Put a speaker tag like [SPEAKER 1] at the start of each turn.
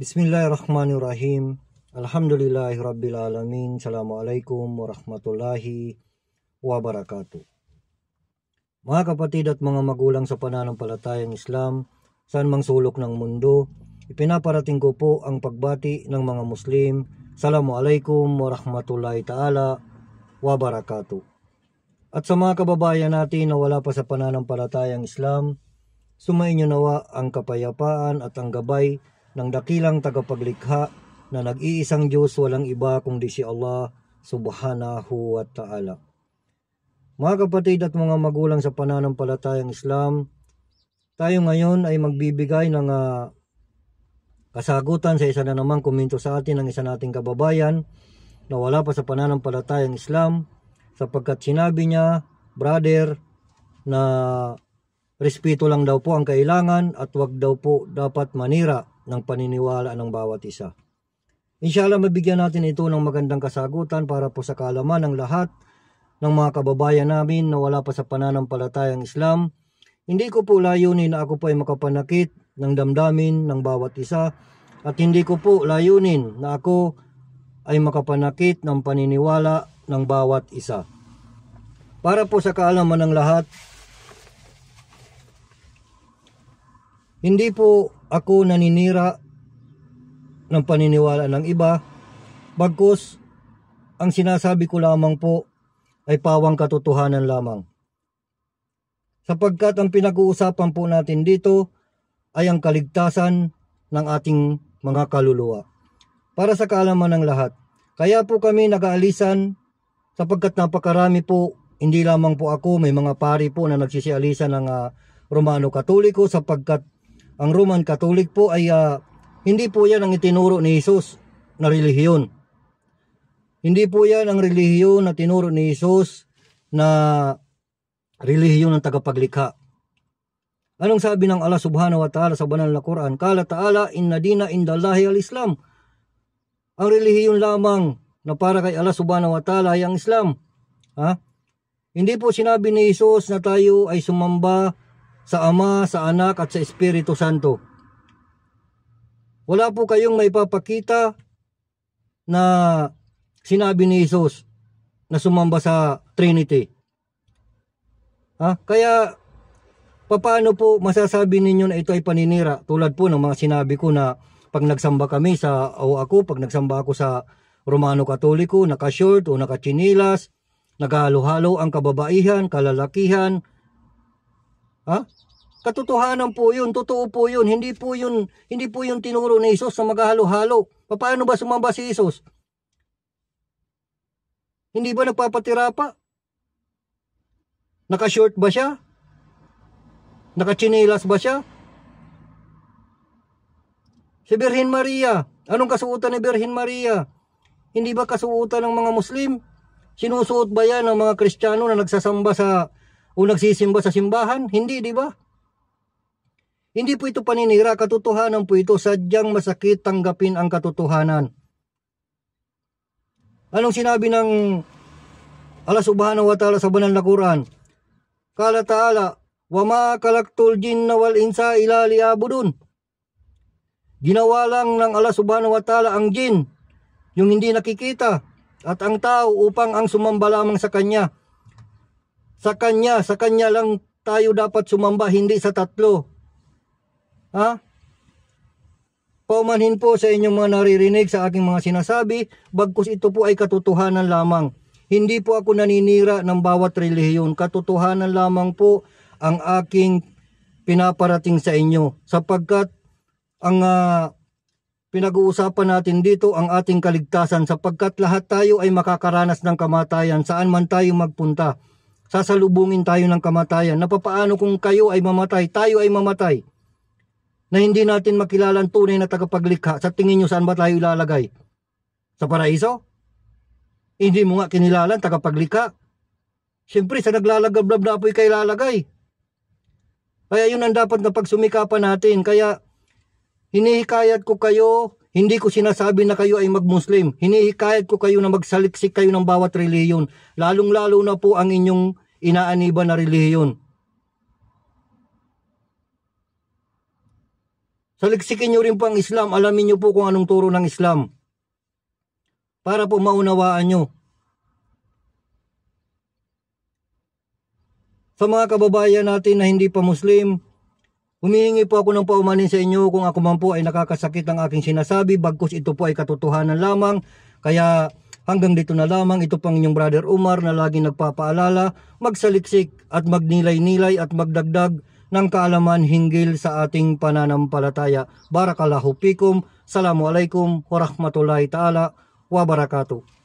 [SPEAKER 1] Bismillahirrahmanirrahim. Alhamdulillahirrabbilalamin. Assalamualaikum warahmatullahi wabarakatuh. Mga kapatid at mga magulang sa pananampalatayang Islam, saan mang sulok ng mundo, ipinaparating ko po ang pagbati ng mga Muslim. Assalamualaikum warahmatullahi ta'ala wabarakatuh. At sa mga kababayan natin na wala pa sa pananampalatayang Islam, sumainyo nawa ang kapayapaan at ang gabay ng dakilang tagapaglikha na nag-iisang Diyos, walang iba kundi si Allah subhanahu wa ta'ala. Mga kapatid at mga magulang sa pananampalatayang Islam, tayo ngayon ay magbibigay ng kasagutan sa isa na namang komento sa atin ng isa nating kababayan na wala pa sa pananampalatayang Islam, sapagkat sinabi niya, brother, na respeto lang daw po ang kailangan at wag daw po dapat manira ng paniniwala ng bawat isa. Inshallah, mabigyan natin ito ng magandang kasagutan para po sa kaalaman ng lahat ng mga kababayan namin na wala pa sa pananampalatayang Islam. Hindi ko po layunin na ako po ay makapanakit ng damdamin ng bawat isa, at hindi ko po layunin na ako ay makapanakit ng paniniwala ng bawat isa. Para po sa kaalaman ng lahat, hindi po ako naninira ng paniniwala ng iba, bagkus ang sinasabi ko lamang po ay pawang katotohanan lamang. Sapagkat ang pinag-uusapan po natin dito ay ang kaligtasan ng ating mga kaluluwa. Para sa kaalaman ng lahat, kaya po kami nag-aalisan sapagkat napakarami po, hindi lamang po ako, may mga pari po na nagsisialisan ng Romano Katoliko, sapagkat ang Roman Catholic po ay hindi po yan ang itinuro ni Jesus na relihiyon. Hindi po yan ang relihiyon na tinuro ni Jesus na relihiyon ng tagapaglikha. Anong sabi ng Allah subhanahu wa ta'ala sa banal na Quran? Qala ta'ala, inna dina indallahi al-Islam. Ang relihiyon lamang na para kay Allah subhanahu wa ta'ala ay ang Islam. Hindi po sinabi ni Jesus na tayo ay sumamba sa Ama, sa Anak at sa Espiritu Santo. Wala po kayong maipapakita na sinabi ni Jesus na sumamba sa Trinity. Kaya paano po masasabi ninyo na ito ay paninira? Tulad po ng mga sinabi ko na pag nagsamba kami pag nagsamba ako sa Romano Katoliko, naka-short o naka-chinilas, naghalo-halo ang kababaihan, kalalakihan. Katotohanan po yun, totoo po yun, hindi po yun tinuro ni Jesus na maghalo-halo. Paano ba sumamba si Jesus? Hindi ba nagpapatira pa? Naka-short ba siya? Naka-chinilas ba siya? Si Birhen Maria, anong kasuotan ni Birhen Maria? Hindi ba kasuotan ng mga Muslim? Sinusuot ba yan ng mga Kristiyano na nagsasamba o nagsisimba sa simbahan? Hindi, di ba? Hindi po ito paninira, katotohanan po ito, sadyang masakit tanggapin ang katotohanan. Anong sinabi ng Allah subhanahu wa ta'ala sa banal na Quran? Qala ta'ala, wa ma khalaqtul jinna wal insa illa liya'budun. Ginawa lang ng Allah subhanahu wa ta'ala ang jin, yung hindi nakikita, at ang tao upang ang sumamba lamang sa Kanya. Sa Kanya lang tayo dapat sumamba, hindi sa tatlo. Paumanhin po sa inyong mga naririnig sa aking mga sinasabi, bagkus ito po ay katotohanan lamang. Hindi po ako naninira ng bawat relihiyon. Katotohanan lamang po ang aking pinaparating sa inyo. Sapagkat ang pinag-uusapan natin dito ang ating kaligtasan, sapagkat lahat tayo ay makakaranas ng kamatayan saan man tayo magpunta. Sasalubungin tayo ng kamatayan. Napapaano kung kayo ay mamatay, tayo ay mamatay, na hindi natin makilala ang tunay na tagapaglikha? Sa tingin nyo, saan ba tayo ilalagay? Sa paraiso? Hindi mo nga kinilala ang tagapaglikha. Siyempre, sa naglalagablab na apoy kayo ilalagay. Kaya yun ang dapat na pagsumikapan natin. Kaya hinihikayat ko kayo, hindi ko sinasabi na kayo ay mag-Muslim. Hinihikayat ko kayo na magsaliksik kayo ng bawat relihiyon. Lalong-lalo na po ang inyong inaaniban na relihiyon. Saliksikin nyo rin po ang Islam. Alamin nyo po kung anong turo ng Islam. Para po maunawaan nyo. Sa mga kababayan natin na hindi pa Muslim, humihingi po ako ng paumanin sa inyo kung ako man po ay nakakasakit ang aking sinasabi, bagkus ito po ay katotohanan lamang. Kaya hanggang dito na lamang, ito pang inyong Brother Umar na laging nagpapaalala, magsaliksik at magnilay-nilay at magdagdag ng kaalaman hinggil sa ating pananampalataya. Barakallahu fikum. Assalamualaikum warahmatullahi ta'ala wabarakatuh.